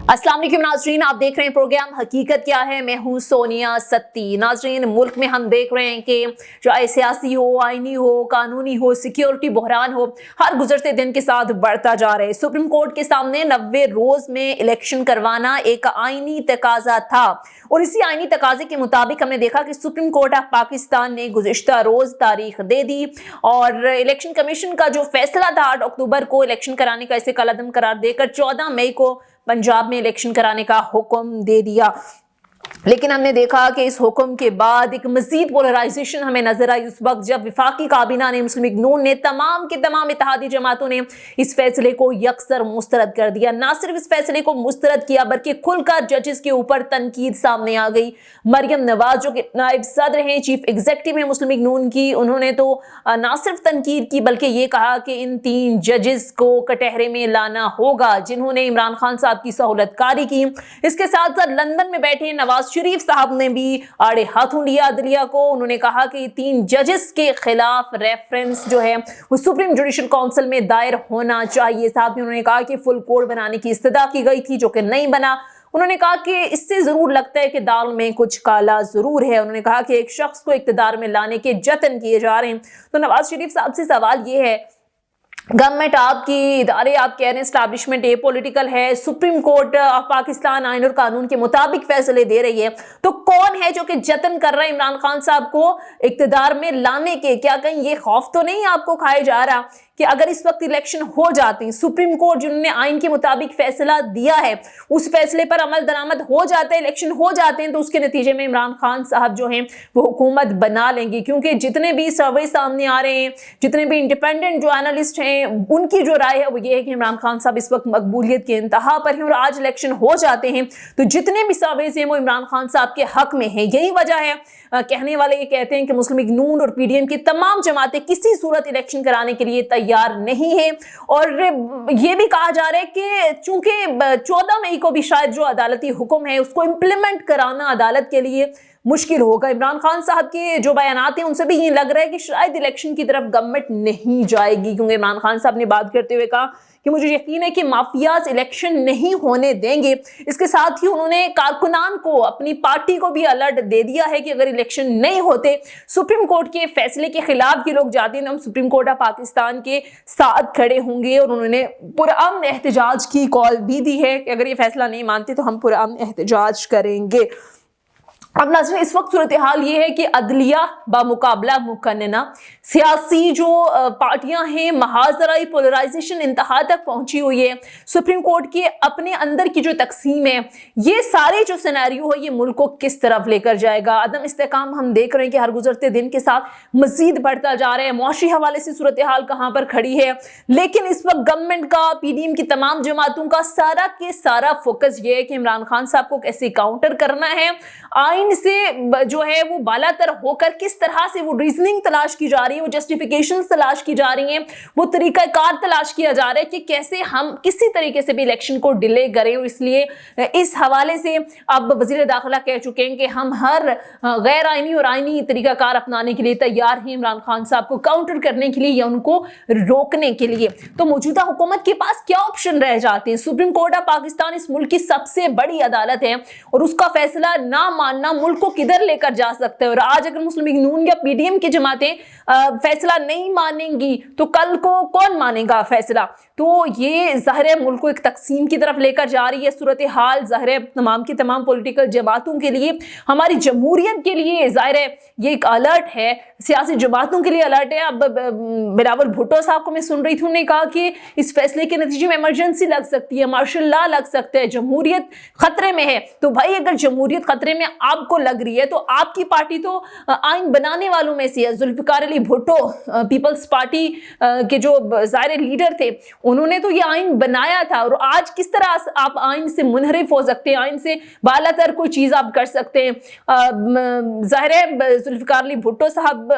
अस्सलाम वालेकुम नाजरीन, आप देख रहे हैं प्रोग्राम हकीकत क्या है। मैं हूं सोनिया सत्ती। नाजरीन, मुल्क में हम देख रहे हैं कि चाहे सियासी हो, आईनी हो, कानूनी हो, सिक्योरिटी बहरान हो, हर गुजरते दिन के साथ बढ़ता जा रहा है। सुप्रीम कोर्ट के सामने 90 रोज में इलेक्शन करवाना एक आईनी तकाजा था और इसी आईनी तकाजे के मुताबिक हमने देखा कि सुप्रीम कोर्ट ऑफ पाकिस्तान ने गुज़िश्ता रोज तारीख दे दी और इलेक्शन कमीशन का जो फैसला था 8 अक्टूबर को इलेक्शन कराने का, इसे कलअदम करार देकर 14 मई को पंजाब में इलेक्शन कराने का हुक्म दे दिया। लेकिन हमने देखा कि इस हुक्म के बाद एक मजीद पोलराइजेशन हमें नजर आई उस वक्त जब विफाकी काबीना ने, मुस्लिम लीग नून ने, तमाम के तमाम इत्तेहादी जमातों ने इस फैसले को यकसर मुस्तरद कर दिया। ना सिर्फ इस फैसले को मुस्तरद किया बल्कि खुलकर जजेस के ऊपर तनकीद सामने आ गई। मरियम नवाज जो कि नायब सदर हैं, चीफ एग्जीक्यूटिव है मुस्लिम लीग नून की, उन्होंने तो ना सिर्फ तनकीद की बल्कि ये कहा कि इन 3 जजेस को कटहरे में लाना होगा जिन्होंने इमरान खान साहब की सहूलतकारी की। इसके साथ साथ लंदन में बैठे नवाज शरीफ साहब ने भी आड़े हाथों लिया अदलिया को। उन्होंने कहा कि 3 जजेस के खिलाफ रेफरेंस जो है वो सुप्रीम जुडिशल काउंसिल में दायर होना चाहिए। साथ में उन्होंने कहा कि फुल कोड बनाने की इस्तदा की गई थी जो कि नहीं बना। उन्होंने कहा कि इससे जरूर लगता है कि दाल में कुछ काला जरूर है। उन्होंने कहा कि एक शख्स को इक्तदार में लाने के जतन किए जा रहे हैं। तो नवाज शरीफ साहब से सवाल ये है, गवर्नमेंट आपकी, इदारे आप कह रहे हैं एस्टैब्लिशमेंट ए पॉलिटिकल है, सुप्रीम कोर्ट ऑफ पाकिस्तान आइन और कानून के मुताबिक फैसले दे रही है, तो कौन है जो कि जतन कर रहा है इमरान खान साहब को इक्तदार में लाने के? क्या कहीं ये खौफ तो नहीं आपको खाया जा रहा कि अगर इस वक्त इलेक्शन हो जाते हैं, सुप्रीम कोर्ट जिन्होंने आइन के मुताबिक फैसला दिया है उस फैसले पर अमल दरामद हो जाता है, इलेक्शन हो जाते हैं, तो उसके नतीजे में इमरान खान साहब जो हैं वो हुकूमत बना लेंगे? क्योंकि जितने भी सर्वे सामने आ रहे हैं, जितने भी इंडिपेंडेंट जो एनालिस्ट हैं, उनकी जो राय है वो ये है कि इमरान खान साहब इस वक्त मकबूलियत के इंतहा पर हैं और आज इलेक्शन हो जाते हैं तो जितने भी सर्वेज हैं वो इमरान खान साहब के हक में है। यही वजह है कहने वाले ये कहते हैं कि मुस्लिम लीग नून और पीडीएम की तमाम जमातें किसी सूरत इलेक्शन कराने के लिए तैयार नहीं है। और ये भी कहा जा रहा है कि चूंकि 14 मई को भी शायद जो अदालती हुक्म है उसको इंप्लीमेंट कराना अदालत के लिए मुश्किल होगा। इमरान खान साहब के जो बयानात हैं उनसे भी ये लग रहा है कि शायद इलेक्शन की तरफ गवर्नमेंट नहीं जाएगी, क्योंकि इमरान खान साहब ने बात करते हुए कहा कि मुझे यकीन है कि माफियाज इलेक्शन नहीं होने देंगे। इसके साथ ही उन्होंने कारकुनान को, अपनी पार्टी को भी अलर्ट दे दिया है कि अगर इलेक्शन नहीं होते, सुप्रीम कोर्ट के फैसले के खिलाफ ये लोग जाते हैं तो हम सुप्रीम कोर्ट ऑफ पाकिस्तान के साथ खड़े होंगे। और उन्होंने पुरअमन एहतजाज की कॉल भी दी है कि अगर ये फैसला नहीं मानते तो हम पुरअमन एहतजाज करेंगे। अब नाज़रीन, इस वक्त सूरत हाल ये है कि अदलिया बामुकाबला मुकन्नना सियासी जो पार्टियां हैं, महाजराई पोलराइजेशन इंतहा तक पहुंची हुई है। सुप्रीम कोर्ट के अपने अंदर की जो तकसीम है, ये सारे जो सिनेरियो है ये मुल्क को किस तरफ लेकर जाएगा। अदम इस्तेकाम हम देख रहे हैं कि हर गुजरते दिन के साथ मजीद बढ़ता जा रहा है। मुआशी हवाले से सूरत हाल कहाँ पर खड़ी है, लेकिन इस वक्त गवर्नमेंट का, पीडीएम की तमाम जमातों का सारा के सारा फोकस ये है कि इमरान खान साहब को कैसे काउंटर करना है, आइन से जो है वो बालातर होकर किस तरह से वो रीजनिंग तलाश की जा रही है, वो जस्टिफिकेशन तलाश की जा रही हैं, वो तरीकाकार तलाश किया जा रहा है कि कैसे हम किसी तरीके से भी इलेक्शन को डिले करें। और इसलिए इस हवाले से अब वजीर दाखिला कह चुके हैं कि हम हर गैर आइनी और आइनी तरीकाकार अपनाने के लिए तैयार हैं इमरान खान साहब को काउंटर करने के लिए या उनको रोकने के लिए। तो मौजूदा हुकूमत के पास क्या ऑप्शन रह जाते हैं? सुप्रीम कोर्ट ऑफ पाकिस्तान इस मुल्क की सबसे बड़ी अदालत है और उसका फैसला ना मानना मुल्क को किधर लेकर जा सकते हैं। और आज अगर मुस्लिम लीग नून या पीडीएम की जमातें फैसला नहीं मानेंगी तो कल को कौन मानेगा फैसला? तो ये ज़ाहिर है मुल्क को एक तकसीम की तरफ लेकर जा रही है सूरत हाल। ज़ाहिर है तमाम की तमाम पॉलिटिकल जमातों के लिए, हमारी जमहूरियत के लिए ज़ाहिर है ये एक अलर्ट है, सियासी जमातों के लिए अलर्ट है। अब बिलावल भुट्टो साहब को मैं सुन रही थी, उन्होंने कहा कि इस फैसले के नतीजे में इमरजेंसी लग सकती है, मार्शल लॉ लग सकता है, जमहूरियत खतरे में है। तो भाई अगर जमहूरियत खतरे में आपको लग रही है तो आपकी पार्टी तो आइन बनाने वालों में से है। जुल्फिकार अली भुट्टो पीपल्स पार्टी के जो ज़ाहिर लीडर थे, उन्होंने तो ये आइन बनाया था। और आज किस तरह आप आइन से मुनहरिफ हो सकते हैं, आइन से बालातर कोई चीज़ आप कर सकते हैं? ज़ाहिर है जुल्फिकार अली भुट्टो साहब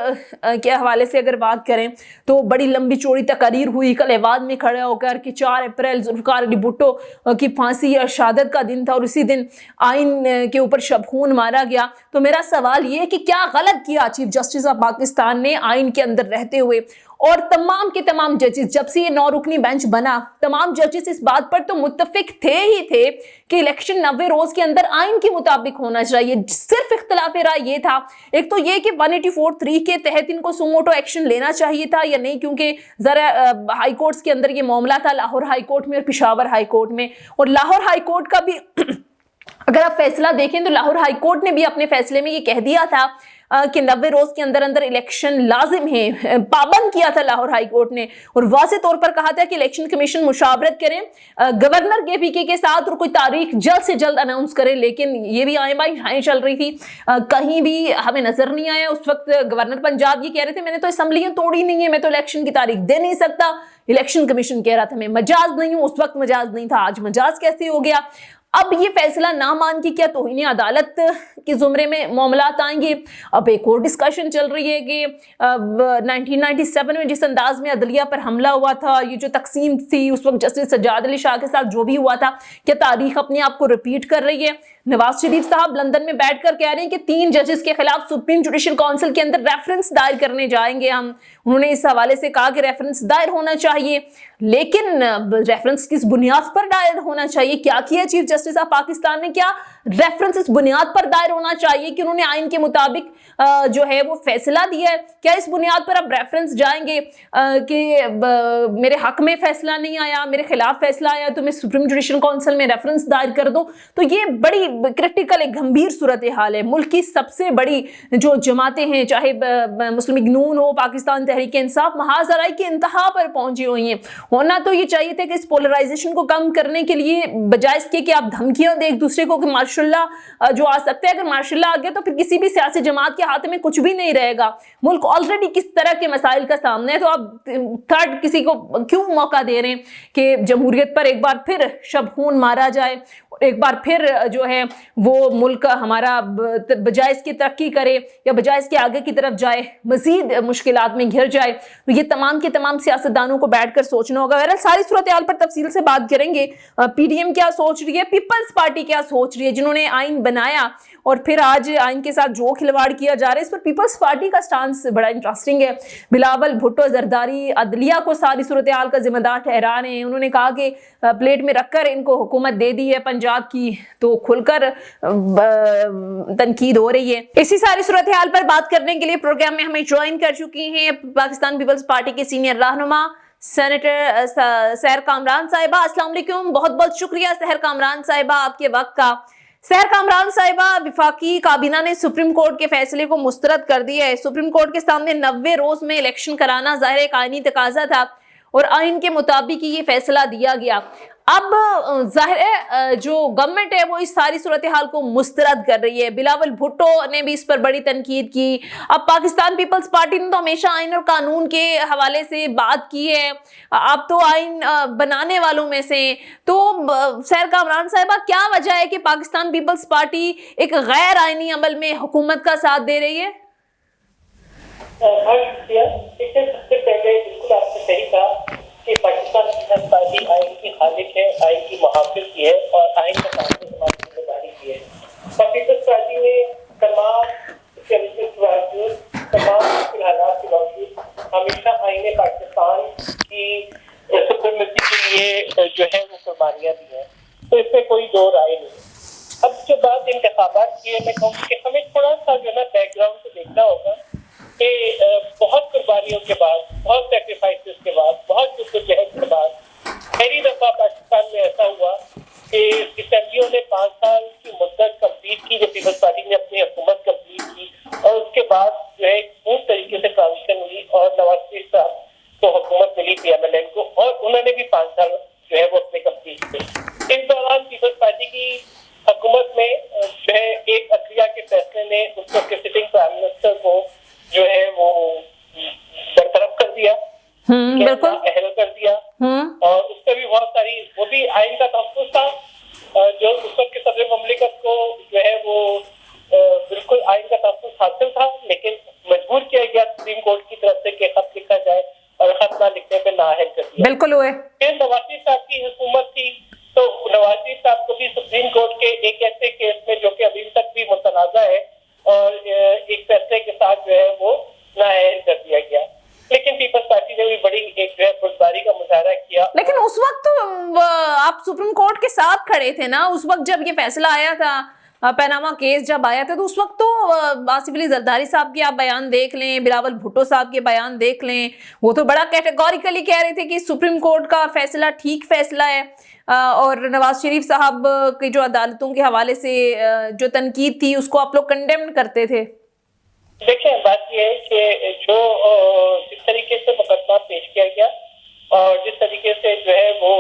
के हवाले से अगर बात करें तो बड़ी लंबी चौड़ी तकरीर हुई कल एवाद में खड़े होकर कि 4 अप्रैल जुल्फिकार अली भुट्टो की फांसी या शहादत का दिन था और उसी दिन आइन के ऊपर शबखून मारा गया। तो मेरा सवाल ये है कि क्या गलत किया चीफ जस्टिस ऑफ पाकिस्तान ने आइन के अंदर रहते हुए? और तमाम के तमाम जजेस, जब से ये 9 रुकनी बेंच बना, तमाम जजेस इस बात पर तो मुत्तफिक थे ही थे कि इलेक्शन 90 रोज के अंदर आइन के मुताबिक होना चाहिए। सिर्फ इख्तिलाफ राय ये था, एक तो ये कि 184(3) के तहत इनको सुमोटो एक्शन लेना चाहिए था या नहीं, क्योंकि जरा हाई कोर्ट्स के अंदर ये मामला था, लाहौर हाई कोर्ट में और पेशावर हाई कोर्ट में। और लाहौर हाई कोर्ट का भी अगर आप फैसला देखें तो लाहौर हाई कोर्ट ने भी अपने फैसले में ये कह दिया था कि 90 रोज के अंदर अंदर इलेक्शन लाजिम है, पाबंद किया था लाहौर हाई कोर्ट ने, और वाज़े तौर पर कहा था कि इलेक्शन कमीशन मुशावरत करें गवर्नर KPK के साथ और कोई तारीख जल्द से जल्द अनाउंस करें। लेकिन ये भी आए बाई हाई चल रही थी, कहीं भी हमें नजर नहीं आया। उस वक्त गवर्नर पंजाब ये कह रहे थे मैंने तो असम्बलियां तोड़ी नहीं है, मैं तो इलेक्शन की तारीख दे नहीं सकता। इलेक्शन कमीशन कह रहा था मैं मजाज नहीं हूं, उस वक्त मजाज नहीं था, आज मजाज कैसे हो गया। अब ये फैसला ना मान के क्या तौहीन अदालत के जुमरे में मामलात आएंगे। अब एक और डिस्कशन चल रही है कि 1997 में जिस अंदाज में अदलिया पर हमला हुआ था, ये जो तकसीम थी उस वक्त जस्टिस सज्जाद अली शाह के साथ जो भी हुआ था, क्या तारीख अपने आप को रिपीट कर रही है। नवाज शरीफ साहब लंदन में बैठकर कह रहे हैं कि 3 जजेस के खिलाफ सुप्रीम जुडिशल काउंसिल के अंदर रेफरेंस दायर करने जाएंगे हम। उन्होंने इस हवाले से कहा कि रेफरेंस दायर होना चाहिए, लेकिन रेफरेंस किस बुनियाद पर दायर होना चाहिए, क्या किया चीफ जस्टिस ऑफ पाकिस्तान ने, क्या रेफरेंस इस बुनियाद पर दायर होना चाहिए कि उन्होंने आइन के मुताबिक जो है वो फैसला दिया है, क्या इस बुनियाद पर अब रेफरेंस जाएंगे कि मेरे हक में फैसला नहीं आया, मेरे खिलाफ फैसला आया तो मैं सुप्रीम जुडिशल काउंसिल में रेफरेंस दायर कर दूं। तो ये बड़ी क्रिटिकल एक गंभीर सूरत हाल है। मुल्क की सबसे बड़ी जो जमातें हैं, चाहे मुस्लिम लीग नून हो, पाकिस्तान तहरीक इंसाफ, महाजराई की इंतहा पर पहुंची हुई हैं। होना तो ये चाहिए था कि इस पोलराइजेशन को कम करने के लिए, बजाय इसके कि आप धमकियां दें एक दूसरे को कि मार्शल्लाह जो आ सकता है, अगर मार्शल्लाह आ गया तो फिर किसी भी सियासी जमात के हाथ में कुछ भी नहीं रहेगा। मुल्क ऑलरेडी किस तरह के मसाइल का सामने है, तो आप थर्ड किसी को क्यों मौका दे रहे हैं कि जमहूरियत पर एक बार फिर शबखून मारा जाए, एक बार फिर जो है वो मुल्क हमारा बजाय इसकी तरक्की करे या बजाय इसके आगे की तरफ जाए मजीद मुश्किलात में घिर जाए। तो ये तमाम के तमाम सियासतदानों को बैठकर सोचना होगा। बहरहाल सारी सूरत हाल पर तफसील से बात करेंगे। PDM क्या सोच रही है, पीपल्स पार्टी क्या सोच रही है, जिन्होंने आइन बनाया और फिर आज आइन के साथ जो खिलवाड़ किया जा रहा है, इस पर पीपल्स पार्टी का स्टांस बड़ा इंटरेस्टिंग है। बिलावल भुट्टो जरदारी अदलिया को सारी सूरत हाल का जिम्मेदार ठहरा रहे हैं। उन्होंने कहा कि प्लेट में रखकर इनको हुकूमत दे दी है पंजाब की, तो खुलकर तनकीद हो रही है। इसी सारी सूरत हाल पर बात करने के लिए प्रोग्राम में हमें ज्वाइन कर चुकी हैं पाकिस्तान पीपल्स पार्टी के सीनियर रहनुमा सेनेटर सहर कामरान साहिबा। अस्सलाम वालेकुम, बहुत बहुत शुक्रिया सहर कामरान साहिबा आपके वक्त का। सहर कामरान साहिबा, विफाकी काबीना ने सुप्रीम कोर्ट के फैसले को मुस्तरद कर दिया है। सुप्रीम कोर्ट के सामने 90 रोज में इलेक्शन कराना जाहिर एक आईनी तकाजा था और आइन के मुताबिक ये फैसला दिया गया। अब जाहिर है जो गवर्नमेंट है वो इस सारी सूरत हाल को मुस्तरद कर रही है। बिलावल भुट्टो ने भी इस पर बड़ी तनकीद की। अब पाकिस्तान पीपल्स पार्टी ने तो हमेशा आइन और कानून के हवाले से बात की है, आप तो आइन बनाने वालों में से। तो सहर कामरान साहिबा, क्या वजह है कि पाकिस्तान पीपल्स पार्टी एक गैर आइनी अमल में हुकूमत का साथ दे रही है? सबसे पहले बिल्कुल आपने सही कहा कि पाकिस्तान पीपल्स पार्टी आइन की खालिक है, आइन की मुहाफिज की है और आइन का तहफ़्फ़ुज़ समाज की जिम्मेदारी की है। और पीपल्स पार्टी ने तमाम हालात के बावजूद हमेशा आइन पाकिस्तान की सुप्रीमेसी के लिए जो है वो कुर्बानियाँ दी हैं, तो इसमें कोई दो राय नहीं। अब जो बात इंतखाबात की है, मैं कहूँगी कि हमें थोड़ा सा जो है ना बैकग्राउंड को देखना होगा कि बहुत कुर्बानियों के बाद, बहुत सेक्रीफाइसेस के बाद, बहुत जद्दोजहद के बाद पहली दफा पाकिस्तान में ऐसा हुआ कि असेंबलियों ने 5 साल की मुद्दत कंप्लीट की जब पीपल्स पार्टी ने अपनी हुकूमत कंप्लीट की, और उसके बाद जो है पूर्ण तरीके से ट्रांजिशन हुई और नवाज शरीफ साहब को हुकूमत मिली PMLN को, और उन्होंने भी 5 साल जो है वो अपने कंप्लीट किए। इस दौरान पीपल्स पार्टी की हुकूमत में जो है एक अदलिया के फैसले ने उस वक्त के सिटिंग प्राइम मिनिस्टर को जो है वो बरतरफ कर दिया, बिल्कुल अहल कर दिया, और उससे भी बहुत सारी, वो भी आइन का तहफ़्फ़ुज़ था जो उस वक्त के सदर मुमलिकत को जो है वो बिल्कुल आइन का तहफ़्फ़ुज़ हासिल था, लेकिन मजबूर किया गया सुप्रीम कोर्ट की तरफ से कि खत लिखा जाए, और खत ना लिखने पे नाअहल कर दिया। बिल्कुल हुए। फिर नवाज शरीफ साहब की हुकूमत थी, तो नवाज शरीफ साहब को भी सुप्रीम कोर्ट के एक ऐसे केस में जो कि अभी तक भी मुतनाज़ा है और एक फैसले के साथ जो है वो नाअहल कर दिया गया। लेकिन पीपल्स पार्टी बड़ी एक जो है बुर्दबारी का मुजाहरा किया। लेकिन उस वक्त तो आप सुप्रीम कोर्ट के साथ खड़े थे ना, उस वक्त जब ये फैसला आया था, पैनामा केस जब आया था, तो उस वक्त तो आसिफ अली जरदारी साहब के आप बयान देख लें, बिलावल भुट्टो साहब के बयान देख लें, वो तो बड़ा कैटेगोरिकली कह रहे थे कि सुप्रीम कोर्ट का फैसला ठीक फैसला है। और नवाज शरीफ साहब की जो अदालतों के हवाले से जो तनकीद थी उसको आप लोग कंडेम करते थे। देखिए, बात यह है कि जो जिस तरीके से मुकदमा पेश किया गया और जिस तरीके से जो है वो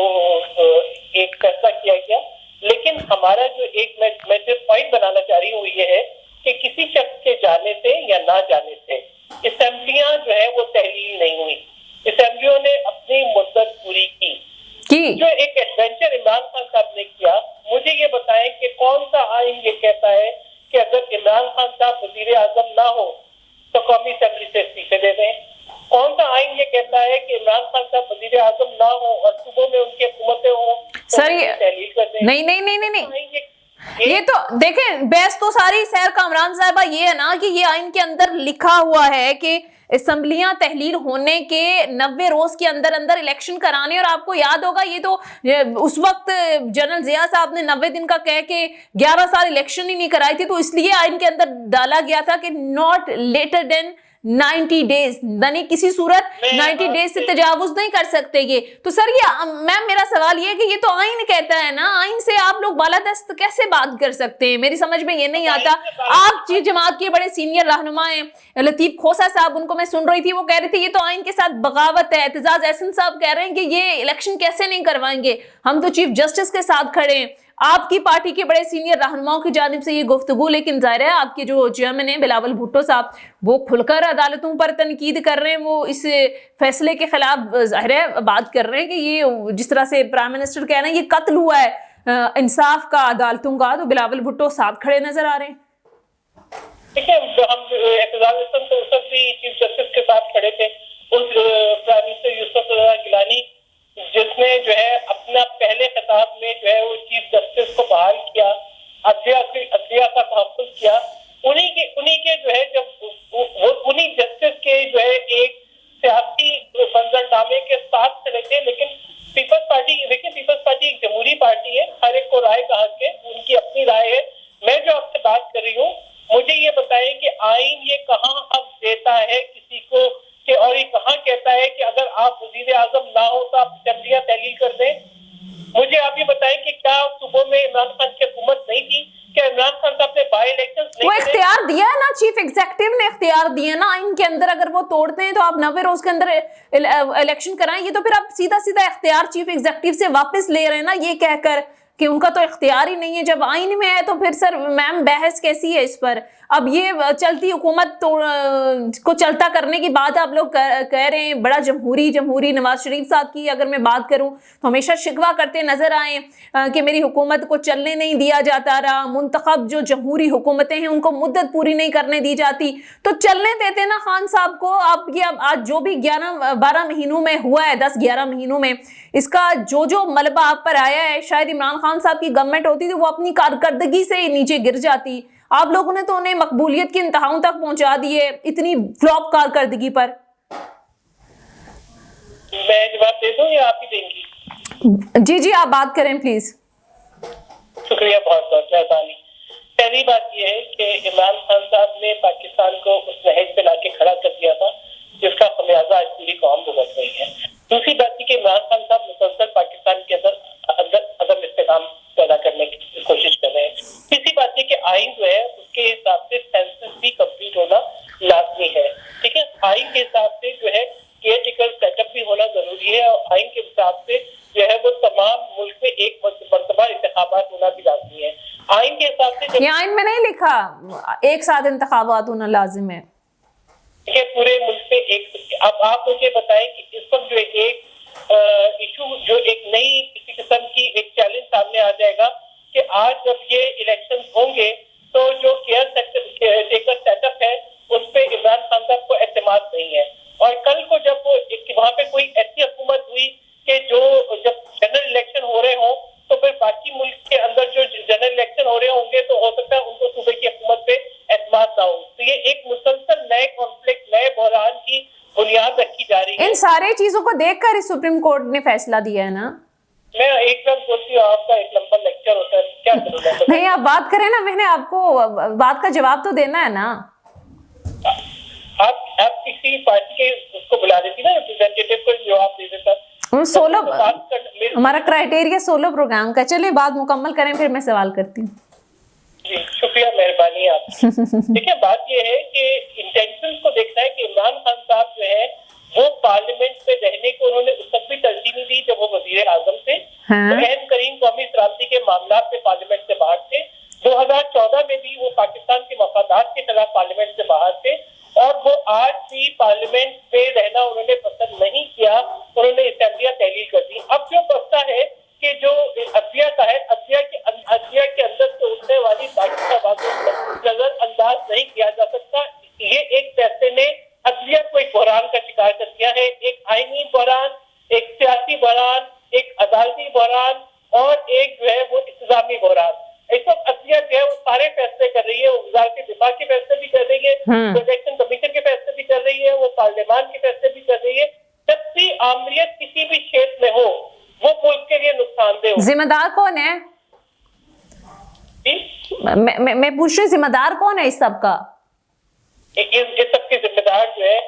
एक फैसला किया गया, लेकिन हमारा जो एक मैं जो पॉइंट बनाना चाह रही हूँ ये है कि किसी शख्स के जाने से या ना जाने से असेंबलियां जो है वो तहलील नहीं हुई। असेंबलियों ने अपनी मुद्दत पूरी की। जो एक एडवेंचर इमरान खान साहब ने किया, मुझे ये बताएं कि कौन सा आइन ये कहता है कि अगर इमरान खान साहब वजीर आजम ना हो तो कौमी असेंबली से इस्तीफे दे दें? कौन सा आइन ये कहता है कि इमरान खान साहब वजीर आजम ना हो और सूबों में उनकी हुकूमतें हों तो तहलील कर दें? नहीं, ये तो देखें, बहस तो सारी सैर कामरान साहबा ये है ना कि ये आइन के अंदर लिखा हुआ है कि असेंबलियां तहलील होने के 90 रोज के अंदर अंदर इलेक्शन कराने। और आपको याद होगा ये तो उस वक्त जनरल जिया साहब ने 90 दिन का कह के 11 साल इलेक्शन ही नहीं कराई थी, तो इसलिए आइन के अंदर डाला गया था कि नॉट लेटर देन 90 डेज, यानी किसी सूरत 90 डेज से तजावुज नहीं कर सकते ये। तो सर ये मैम मेरा सवाल ये है कि ये तो आइन कहता है ना, आइन से आप लोग बालादस्त कैसे बात कर सकते हैं? मेरी समझ में ये नहीं आता। आप जी जमात के बड़े सीनियर रहनुमा हैं, लतीफ खोसा साहब, उनको मैं सुन रही थी, वो कह रहे थे ये तो आइन के साथ बगावत है। एतजाज एहसन साहब कह रहे हैं कि ये इलेक्शन कैसे नहीं करवाएंगे, हम तो चीफ जस्टिस के साथ खड़े हैं। आपकी पार्टी के बड़े सीनियर रहनुमाओं की जानिब से ये गुफ्तगू, लेकिन जाहिर है आपके जो चेयरमैन है बिलावल भुट्टो साहब, वो खुलकर अदालतों पर तनकीद कर रहे हैं, वो इस फैसले के खिलाफ जाहिर है बात कर रहे हैं कि ये जिस तरह से प्राइम मिनिस्टर कह रहे हैं ये कत्ल हुआ है इंसाफ का, अदालतों का, तो बिलावल भुट्टो साहब खड़े नजर आ रहे हैं। देखिए, हम एतजाज एहसन तो उस वक्त भी चीफ जस्टिस के साथ खड़े थे, उस प्राइम मिनिस्टर यूसुफ रज़ा गिलानी जिसने जो है अपना पहले खिताब में जो है वो चीफ जस्टिस को बहाल किया, अदलिया का तहफ़्फ़ुज़ किया, उन्हीं के जो है जब उन्हीं जस्टिस के जो है एक सियासी मंजरनामे के साथ खड़े थे। लेकिन पीपल्स पार्टी, देखिए पीपल्स पार्टी एक जमहूरी पार्टी है, हर एक को राय का हक है, उनकी अपनी राय है। मैं जो आपसे बात कर रही हूँ, मुझे ये बताएं कि आइन ये कहाँ हक देता है किसी को कि, और ये कहाँ कहता है कि अगर आप वजीर आजम ना हो तो आप असेंबलियां तहलील कर दें? मुझे आप ये बताएं कि क्या सूबों में इमरान खान की हुकूमत नहीं थी? क्या इमरान खान साहब ने बाई इलेक्शंस नहीं, वो इख्तियार दिया है ना, चीफ एग्जीक्यूटिव ने इख्तियार दिया ना आइन के अंदर, अगर वो तोड़ते हैं तो आप 90 रोज के अंदर इलेक्शन कराएं। ये तो फिर आप सीधा सीधा इख्तियार चीफ एग्जीक्यूटिव से वापस ले रहे हैं ना, ये कहकर कि उनका तो इख्तियार ही नहीं है। जब आइन में है तो फिर सर मैम बहस कैसी है इस पर? अब ये चलती हुकूमत को चलता करने की बात आप लोग कह रहे हैं, बड़ा जमहूरी नवाज शरीफ साहब की अगर मैं बात करूं तो हमेशा शिकवा करते नजर आए कि मेरी हुकूमत को चलने नहीं दिया जाता रहा, मुंतखब जो जमहूरी हुकूमतें हैं उनको मुद्दत पूरी नहीं करने दी जाती, तो चलने देते ना खान साहब को। आप ये आज जो भी 11-12 महीनों में हुआ है, 10-11 महीनों में इसका जो मलबा आप पर आया है, शायद इमरान खान साहब की गवर्नमेंट होती तो वो अपनी कारकर्दगी से नीचे गिर जाती। आप लोगों ने तो उन्हें मकबूलियत की इंतहाओं तक पहुंचा दी है इतनी फ्लॉप कारकर्दगी पर। मैं जवाब दे दूं या आप ही देंगी? जी आप बात करें प्लीज। शुक्रिया, बहुत बहुत मेहरबानी। पहली बात यह है कि इमरान खान साहब ने पाकिस्तान को उस नहज पे लाके खड़ा कर दिया था जिसका खमियाजा आज पूरी कौम भुगत रही है। दूसरी बात यह कि इमरान खान साहब मुसलसल पाकिस्तान के अंदर इस्तेकाम पैदा करने की कोशिश कर रहे हैं। तीसरी बात यह कि आइन जो है उसके हिसाब से सेंसस भी कंप्लीट होना लाजमी है, ठीक है। आइन के हिसाब से जो है केयरटेकर सेटअप भी होना जरूरी है और आइन के हिसाब से जो है वो तमाम मुल्क में एक मरतबा इंतखाबात होना भी लाजमी है। आइन के हिसाब से ये आइन में नहीं लिखा एक साथ इंतखाबात होना लाजिम है, ठीक है, पूरे मुल्क में एक। अब आप मुझे बताएं कि इस वक्त जो एक इशू जो एक नई किसी किस्म की एक चैलेंज सामने आ जाएगा कि आज जब ये इलेक्शन होंगे तो जो केयरटेकर सेटअप है उस पे इमरान खान साहब को एतमाद नहीं है। और कल को जब वो वहां पे कोई ऐसी हुकूमत हुई कि जो जब जनरल इलेक्शन हो रहे हों तो फिर बाकी मुल्क के अंदर जो जनरल इलेक्शन हो रहे होंगे तो हो सकता है उनको सूबे की हुकूमत पे एतमाद ना हो। तो ये एक मुसलसल नए कॉन्फ्लिक्ट, नए बहरान की बुनियाद रखी जा रही है। इन सारे चीजों को देखकर इस सुप्रीम कोर्ट ने फैसला दिया है ना। मैं एकदम बोलती हूँ, आपका एक लंबा लेक्चर होता है, क्या करूँ मैं? नहीं, आप बात करें ना, मैंने आपको बात का जवाब तो देना है ना। आप किसी पार्टी के उसको बुला देती ना, रिप्रेजेंटेटिव को जवाब दे देता। सोलो हमारा क्राइटेरिया सोलो प्रोग्राम का। चलिए बात मुकम्मल करें, फिर मैं सवाल करती हूँ। जी शुक्रिया, मेहरबानी आप। देखिए बात ये है कि इंटेंशंस को देखना है कि इमरान खान साहब जो है वो पार्लियामेंट में रहने को उन्होंने उस वक्त भी तरजीह नहीं दी जब वो वजीर आजम थे। हाँ? अहम करीम कौमी सलामती के मामला से पार्लियामेंट से बाहर थे। 2014 में भी वो पाकिस्तान के मफादात के खिलाफ पार्लियामेंट से बाहर थे, और वो आज भी पार्लियामेंट में रहना उन्होंने पसंद नहीं किया, उन्होंने असेंबलियां तहलील कर दी। अब जो मसला है कि जो अदलिया का है, अदलिया के अंदर से उठने वाली बाकी आवाजों को नजरअंदाज नहीं किया जा सकता। ये एक फैसले ने अदलिया को एक बहरान का शिकार कर दिया है, एक आईनी बहरान, एक सियासी बहरान, एक अदालती बहरान और एक जो है वो इंतजामी बहरान। इस वक्त अदलिया जो है वो सारे फैसले कर रही है, वो वजारत दिफा के फैसले भी कर रही है, प्रोटेक्शन कमीशन के फैसले भी कर रही है, वो पार्लियामान के फैसले भी कर रही है। जब भी आमरीत किसी भी क्षेत्र में हो वो मुल्क के लिए नुकसानदेह हो। जिम्मेदार कौन है? मैं पूछ रही, जिम्मेदार कौन है इस सब का? इस सब के जिम्मेदार जो है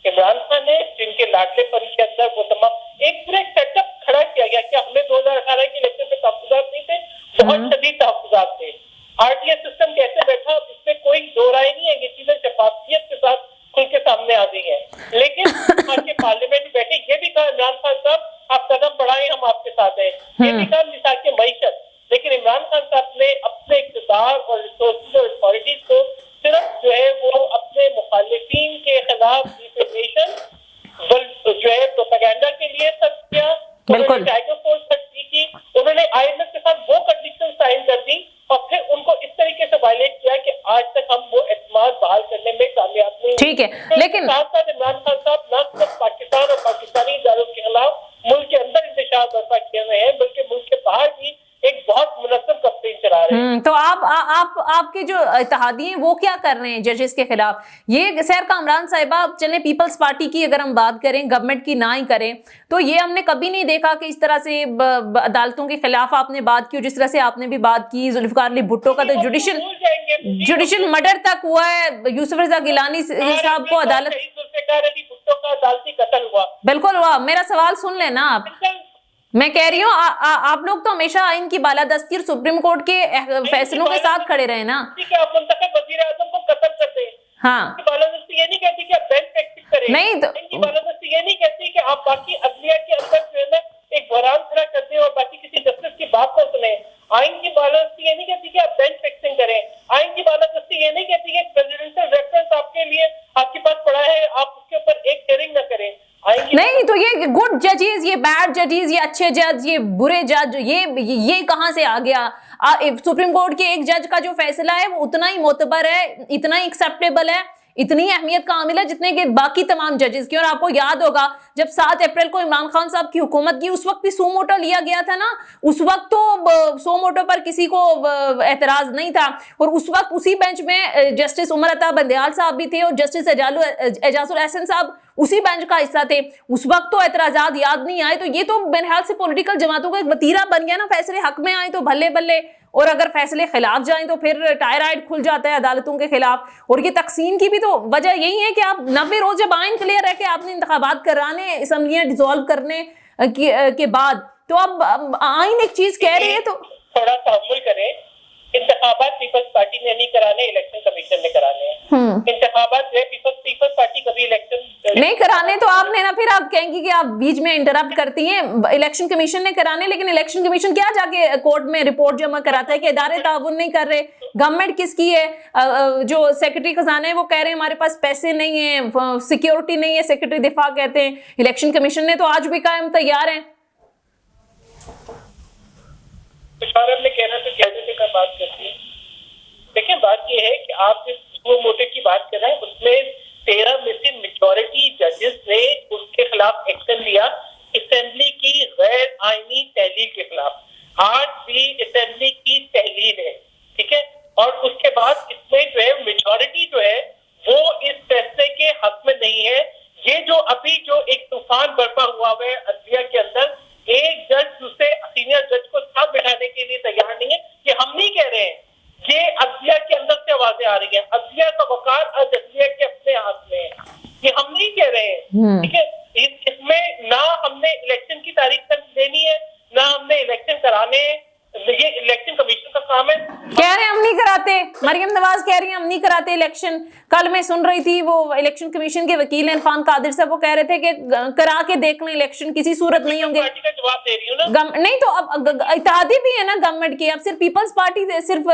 इमरान खान है, जिनके लाडले पन के अंदर वो तमाम एक पूरा सेटअप खड़ा किया गया कि हमें 2018 के इलेक्शन में तहफ्फुज़ात नहीं थे, बहुत शदीद तहफ्फुज़ात थे। आरटीएस सिस्टम कैसे बैठा इसमें कोई दो राय नहीं है, ये चीजें शफाफियत के साथ खुल के सामने आ गई है। लेकिन आज के पार्लियामेंट में बैठे ये भी कहा इमरान खान साहब आप कदम बढ़ाएं, हम आपके साथ हैं, ये भी कहा निसार के मईशत। लेकिन इमरान खान साहब ने अपने इक़्तिदार और रिसोर्सेज और अथॉरिटीज को सिर्फ जो है वो अपने मुखालिफिन के खिलाफ डिफेमेशन जो है प्रोपेगेंडा के लिए सर्च किया, उन्होंने टाइगर फोर्स सर्च की, उन्होंने आईएमएफ के साथ वो कंडीशन साइन कर दी और फिर उनको इस तरीके से वायलेट किया कि आज तक हम वो एतमाद बहाल करने में कामयाब नहीं। ठीक है, तो लेकिन साथ साथ इमरान खान साहब न सिर्फ पाकिस्तान और पाकिस्तानी इदारों के खिलाफ मुल्क के अंदर इंतशार बर्पा किए हुए हैं, बल्कि मुल्क के बाहर भी एक बहुत मुनज़्ज़म कैंपेन चला रहे हैं। तो आपके जो इत्तेहादी हैं वो क्या कर रहे हैं जजेस के खिलाफ? ये सैर कामरान साहिबा, चले पीपल्स पार्टी की अगर हम बात करें, गवर्नमेंट की ना ही करें, तो ये हमने कभी नहीं देखा कि इस तरह से अदालतों के खिलाफ आपने बात की, जिस तरह से आपने भी बात की। जुल्फिकार अली भुट्टो का तो जुडिशियल मर्डर तक हुआ है, यूसुफ रजा गिलानी साहब को अदालत, जुल्फिकार अली भुट्टो का अदालती कत्ल हुआ। बिल्कुल हुआ। मेरा सवाल सुन लेना आप। मैं कह रही हूँ आप लोग तो हमेशा आइन की बालादस्ती और सुप्रीम कोर्ट के फैसलों के साथ खड़े रहे ना। आप मुंतखब वज़ीर आज़म को कत्ल करते हैं, हाँ, बालादस्ती ये नहीं कहती कि आप बेंच फिक्सिंग करें, नहीं तो इनकी बालादस्ती ये नहीं कहती कि आप बाकी अदलिया के अंदर जो है ना एक बहरान खड़ा कर दें और बाकी किसी जस्टिस की बात को सुने। आइन की बालादस्ती ये नहीं कहती कि आप बेंच फिक्सिंग करें। आइन की बालादस्ती ये नहीं कहती कि प्रेसिडेंशियल रेफरेंस आपके लिए आपके पास पड़ा है, आप उसके ऊपर एक हियरिंग न करें। नहीं तो ये गुड जजेस, ये बैड जजेस, ये अच्छे जज, ये बुरे जज, ये कहां से आ गया? सुप्रीम कोर्ट के एक जज का जो फैसला है वो उतना ही मोतबर है, इतना ही एक्सेप्टेबल है, इतनी अहमियत का हामिल है जितने के बाकी तमाम जजेस की। और आपको याद होगा जब 7 अप्रैल को इमरान खान साहब की हुकूमत की, उस वक्त भी सो मोटो लिया गया था ना। उस वक्त तो सो मोटो पर किसी को एतराज नहीं था, और उस वक्त उसी बेंच में जस्टिस उमर अता बंदयाल साहब भी थे और जस्टिस एजाजुल एहसन साहब उसी बेंच का हिस्सा थे। उस वक्त तो एतराजात याद नहीं आए, तो ये तो मेरे ख्याल से पॉलिटिकल जमातों का एक वतीरा बन गया ना। फैसले हक में आए तो भले भले, और अगर फैसले खिलाफ जाएं तो फिर टायराइड खुल जाता है अदालतों के खिलाफ। और ये तकसीम की भी तो वजह यही है कि आप 90 रोज जब आइन क्लियर है कि आपने इंतखाबात कराने, असम्बलियां डिसॉल्व करने के बाद, तो अब आइन एक चीज कह रही है तो थोड़ा तहम्मुल करें। इंतखाबात पीपल्स पार्टी ने नहीं कराने, इलेक्शन कमीशन ने कराने हैं। इंतखाबात जो है पीपल्स पार्टी कभी इलेक्शन नहीं कराने तो आपने ना, फिर आप कहेंगी कि आप बीच में इंटरप्ट करती हैं। इलेक्शन कमीशन ने कराने, लेकिन इलेक्शन कमीशन क्या जाके कोर्ट में रिपोर्ट जमा कराता है कि इदारे ताउन नहीं कर रहे। गवर्नमेंट किसकी है? जो सेक्रेटरी खजाना है वो कह रहे हैं हमारे पास पैसे नहीं है, सिक्योरिटी नहीं है, सेक्रेटरी दिफा कहते हैं। इलेक्शन कमीशन ने तो आज भी कायम तैयार है। ने कहना तो जैसे का बात करती है। देखिए बात यह है कि आप जिस वो मोटे की बात कर रहे हैं उसमें 13 में से मेजॉरिटी जजेस ने उसके खिलाफ एक्शन लिया, असेंबली की गैर आईनी तहलील के खिलाफ। आज भी असेंबली की तहलील है, ठीक है, और उसके बाद इसमें जो है मेजॉरिटी जो है वो इस फैसले के हक में नहीं है ये जो अभी जो एक तूफान बरपा हुआ है अदलिया के अंदर, एक जज दूसरे सीनियर जज को साथ बैठाने के लिए तैयार नहीं है। ये हम नहीं कह रहे हैं, ये अदलिया के अंदर से आवाजें आ रही हैं। अदलिया का वकार आज अदलिया के अपने हाथ में है, ये हम नहीं कह रहे हैं। ठीक है, इसमें ना हमने इलेक्शन की तारीख तक देनी है, ना हमने इलेक्शन कराने हैं। ये इलेक्शन कमीशन का काम है। कह रहे हैं हम नहीं कराते, मरियम नवाज कह रही हैं हम नहीं कराते इलेक्शन। कल मैं सुन रही थी वो इलेक्शन कमीशन के वकील इरफान कादिर साहब, वो कह रहे थे कि करा के देख लें इलेक्शन, किसी सूरत नहीं होंगे। पार्टी का जवाब दे रही हूँ ना। नहीं तो अब इत्तेहादी भी है ना गवर्नमेंट के, अब सिर्फ पीपल्स पार्टी सिर्फ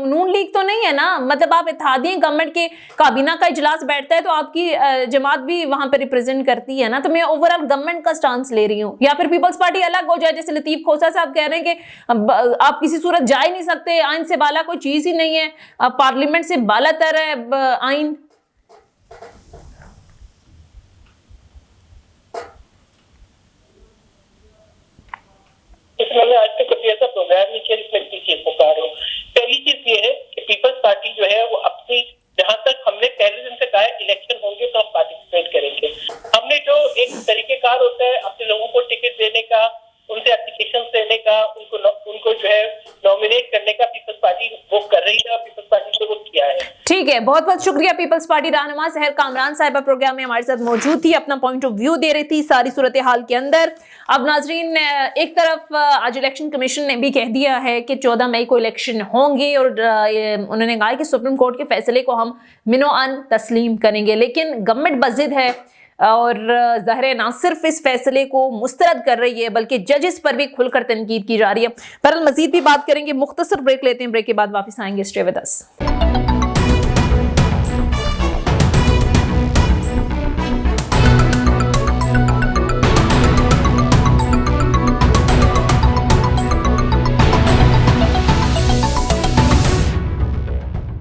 नून लीग तो नहीं है ना, मतलब आप इत्तेहादी हैं, गवर्नमेंट के काबीना का इजलास बैठता है तो आपकी जमात भी वहां पर रिप्रेजेंट करती है ना। तो मैं ओवरऑल गवर्नमेंट का स्टांस ले रही हूँ, या फिर पीपल्स पार्टी अलग हो जाए, जैसे लतीफ खोसा साहब कह रहे हैं कि आप किसी सूरत जा ही नहीं सकते, आइन से बाला कोई चीज ही नहीं है, पार्लियामेंट से बालातर है आइन। इसमें आज तक कभी ऐसा प्रोग्राम नहीं किया जिसमें किसी चीज बता रहा हूँ। पहली चीज ये है कि पीपल्स पार्टी जो है वो अपनी, जहां तक हमने पहले दिन से कहा है इलेक्शन होंगे तो हम पार्टिसिपेट करेंगे। हमने जो एक तरीकेकार होता है अपने लोगों को टिकट देने का, उनसे एप्लीकेशन देने का, उनको जो है नॉमिनेट करने का, पीपल्स पार्टी वो कर रही है और पीपल्स पार्टी ने वो किया है। ठीक है, बहुत बहुत शुक्रिया। पीपल्स पार्टी रहनुमा सहर कामरान साहिबा प्रोग्राम में हमारे साथ मौजूद थी, अपना पॉइंट ऑफ व्यू दे रही थी सारी सूरत हाल के अंदर। अब नाजरीन, एक तरफ आज इलेक्शन कमीशन ने भी कह दिया है कि 14 मई को इलेक्शन होंगे और उन्होंने कहा कि सुप्रीम कोर्ट के फैसले को हम मिनो-अन तस्लीम करेंगे, लेकिन गवर्नमेंट बज़िद है और ज़ाहिर ना सिर्फ इस फैसले को मुस्तरद कर रही है बल्कि जजेस पर भी खुलकर तनकीद की जा रही है। पर मजीद भी बात करेंगे, मुख्तसर ब्रेक लेते हैं, ब्रेक के बाद वापस आएंगे। Stay with us.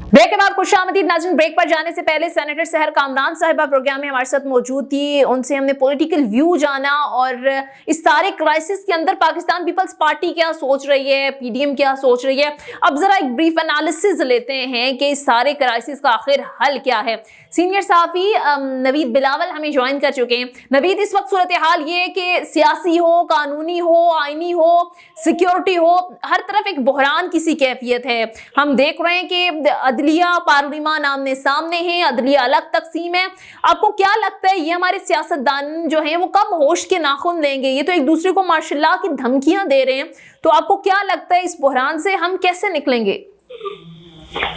ब्रेक के बाद खुशामदीद नाज़रीन। ब्रेक पर जाने से पहले सेनेटर सहर कामरान साहिबा प्रोग्राम में हमारे साथ मौजूद थी, उनसे हमने पॉलिटिकल व्यू जाना और इस सारे क्राइसिस के अंदर पाकिस्तान पीपल्स पार्टी क्या सोच रही है, पीडीएम क्या सोच रही है। अब जरा एक ब्रीफ एनालिसिस लेते हैं कि इस सारे क्राइसिस का आखिर हल क्या है। सीनियर सहाफी नवीद बिलावल हमें ज्वाइन कर चुके हैं। नवीद, इस वक्त सूरत हाल ये है कि सियासी हो, कानूनी हो, आईनी हो, सिक्योरिटी हो, हर तरफ एक बहरान किसी कैफियत है। हम देख रहे हैं कि अदलिया पार्लिमान आमने सामने है, अदलिया अलग तकसीम है। आपको क्या लगता है ये हमारे सियासतदान जो हैं वो कब होश के नाखून लेंगे? ये तो एक दूसरे को मार्शल की धमकियां दे रहे हैं, तो आपको क्या लगता है इस बहरान से हम कैसे निकलेंगे?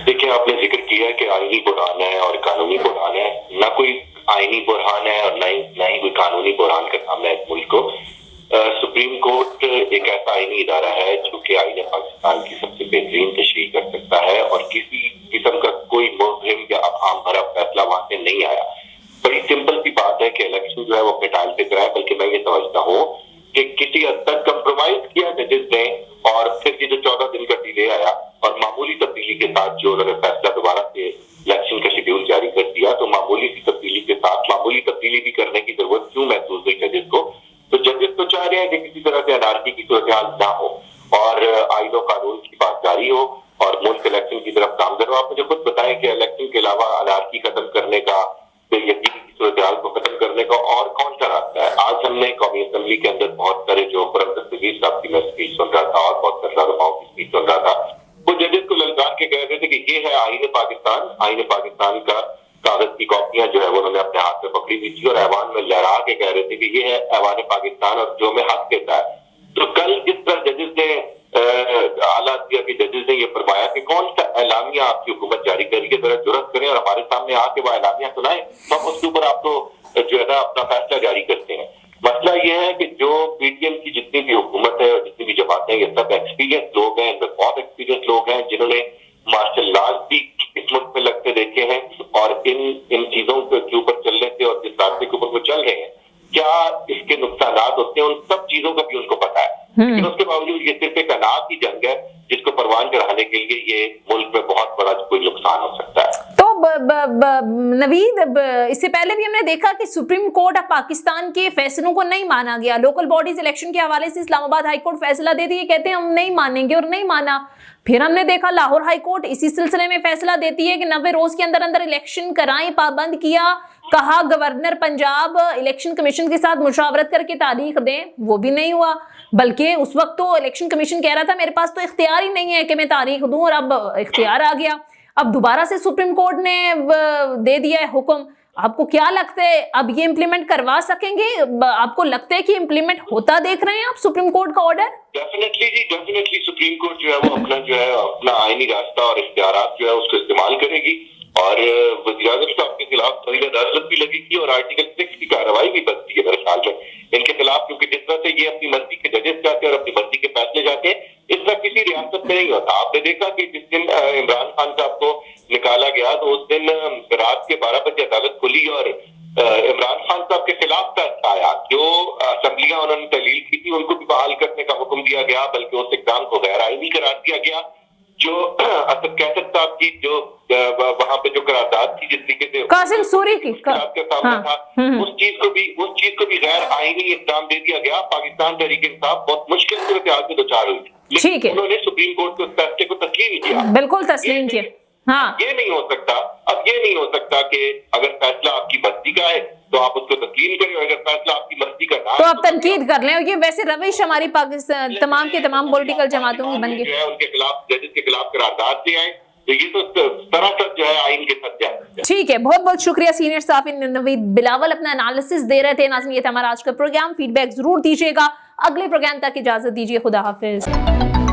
देखिए, आपने जिक्र किया कि आईनी बुरहान है और कानूनी बुरहान है। ना कोई आईनी बुरहान है और ना ही कोई कानूनी बुरहान का सामना है मुल्क को। सुप्रीम कोर्ट एक ऐसा आईनी इदारा है जो कि आईने पाकिस्तान की सबसे बेहतरीन तशरीह कर सकता है और किसी किस्म का कोई मुहिम या अफहाम भरा फैसला वहां से नहीं आया। बड़ी सिंपल सी बात है कि इलेक्शन जो है वो अपने टाइम पे कराए, बल्कि मैं ये समझता हूँ कि किसी हद तक कंप्रोमाइज किया जजेस ने और फिर ये जो 14 दिन का डिले आया और मामूली तब्दीली के साथ जो उन्होंने फैसला दोबारा से इलेक्शन का शेड्यूल जारी कर दिया, तो मामूली सी तब्दीली के साथ मामूली तब्दीली भी करने की जरूरत क्यों महसूस हुई जजेस को? तो जजेस तो चाह रहे हैं कि किसी तरह से अनारकी की सूरत हाल ना हो और आईन और कानून की बात जारी हो और मुल्क इलेक्शन की तरफ गामजन हो। आप मुझे खुद बताएं कि इलेक्शन के अलावा अनारकी खत्म करने का, यकीनी की सूरत हाल को खत्म करने का और कौन सा रास्ता है? आज हमने कौमी असम्बली के अंदर बहुत सारे जो खुर्रम दस्तगीर साहब की मैं स्पीच सुन रहा था और बहुत सारे की स्पीच सुन रहा था, वो जजेस को ललकार के कह रहे थे कि ये है आईन पाकिस्तान का कागज की कॉपियां जो है वो उन्होंने अपने हाथ में पकड़ी हुई थी और ऐवान में लहरा के कह रहे थे कि ये है ऐवान पाकिस्तान और जो हमें हक देता है। तो कल जिस तरह जजेस ने आला अदलिया के जजेस ने ये फरमाया कि कौन सा एलामिया आपकी हुकूमत जारी करी है, जरा जुर्रत करें और हमारे सामने आके वो एलामिया सुनाए, हम उसके ऊपर आपको जो है ना अपना फैसला जारी करते हैं। मसला ये है कि जो पीडीएम की जितनी भी हुकूमत है और जितनी भी जमातें हैं, ये सब एक्सपीरियंस लोग हैं, इनमें बहुत एक्सपीरियंस लोग हैं जिन्होंने मार्शल लॉ भी इस मुल्क में लगते देखे हैं और इन चीजों के ऊपर चलने से और जिस रास्ते के ऊपर वो चल रहे हैं, क्या इसके नुकसानात होते हैं, उन सब चीजों का भी उनको पता है। लेकिन उसके बावजूद ये सिर्फ एक अनाज की जंग है जिसको परवान चढ़ाने के लिए ये मुल्क में बहुत बड़ा कोई नुकसान हो सकता है। तो नवीद, इससे पहले भी हमने देखा कि सुप्रीम कोर्ट ऑफ पाकिस्तान के फैसलों को नहीं माना गया। लोकल बॉडीज इलेक्शन के हवाले से इस्लामाबाद हाई कोर्ट फैसला दे दिए, कहते हैं हम नहीं मानेंगे और नहीं माना। फिर हमने देखा लाहौर हाई कोर्ट इसी सिलसिले में फैसला देती है कि 90 रोज के अंदर अंदर इलेक्शन कराएं, पाबंद किया, कहा गवर्नर पंजाब इलेक्शन कमीशन के साथ मुशावरत करके तारीख दें, वो भी नहीं हुआ। बल्कि उस वक्त तो इलेक्शन कमीशन कह रहा था मेरे पास तो इख्तियार ही नहीं है कि मैं तारीख दूं, और अब इख्तियार आ गया। अब दोबारा से सुप्रीम कोर्ट ने दे दिया है हुक्म। आपको क्या लगता है अब ये इम्प्लीमेंट करवा सकेंगे? आपको लगता है कि इम्प्लीमेंट होता देख रहे हैं आप सुप्रीम कोर्ट का ऑर्डर? डेफिनेटली जी, डेफिनेटली सुप्रीम कोर्ट जो है वो अपना आईनी रास्ता और इख्तियारात जो है उसको इस्तेमाल करेगी, और वज़ीर-ए-आज़म साहब के खिलाफ तवील अदालत भी लगेगी और आर्टिकल 6 की कार्रवाई भी बनती है मेरे ख्याल में इनके खिलाफ, क्योंकि जिस तरह से ये अपनी मर्जी के जजेस जाते हैं और अपनी मर्जी के फैसले जाते हैं, इस तरह किसी रियासत में नहीं होता। आपने देखा कि जिस दिन इमरान खान साहब को निकाला गया तो उस दिन रात के 12 बजे अदालत खुली और इमरान खान साहब के खिलाफ फैसला आया। जो असेंबलियां उन्होंने तहलील की थी उनको भी बहाल करने का हुक्म दिया गया, बल्कि उस इक़दाम को गैर आईनी करार दिया गया। जो असद कैसर साहब की जो वहां पे जो करारदाद थी जिस तरीके से कासिम सूरी की सामना था, उस चीज को भी गैर आईनी इक़दाम दे दिया गया। पाकिस्तान तहरीक इंसाफ बहुत मुश्किल सूरत हाल से दो चार हुई, लेकिन उन्होंने सुप्रीम कोर्ट के उस फैसले को तस्लीम किया। बिल्कुल तस्लीम किया। हाँ, ये नहीं हो सकता, अब ये नहीं हो सकता कि अगर फैसला आपकी मर्जी का है तो आप उसको तस्लीम करें, और अगर फैसला आपकी मर्जी का ना तो आप तनकीद कर लें। ये वैसे रविश हमारी पाकिस्तान तमाम के तमाम पॉलिटिकल जमातों की बन गई है, उनके खिलाफ जजेस के खिलाफ करारदाद ले आए, तो ये तो सरासर जो है आइन के साथ जाए। ठीक है, बहुत बहुत शुक्रिया सीनियर सहाफी नवीद बिलावल अपना एनालिसिस दे रहे थे। नाज़रीन, ये था हमारा आज का प्रोग्राम। फीडबैक जरूर दीजिएगा। अगले प्रोग्राम तक इजाजत दीजिए। खुदा हाफिज।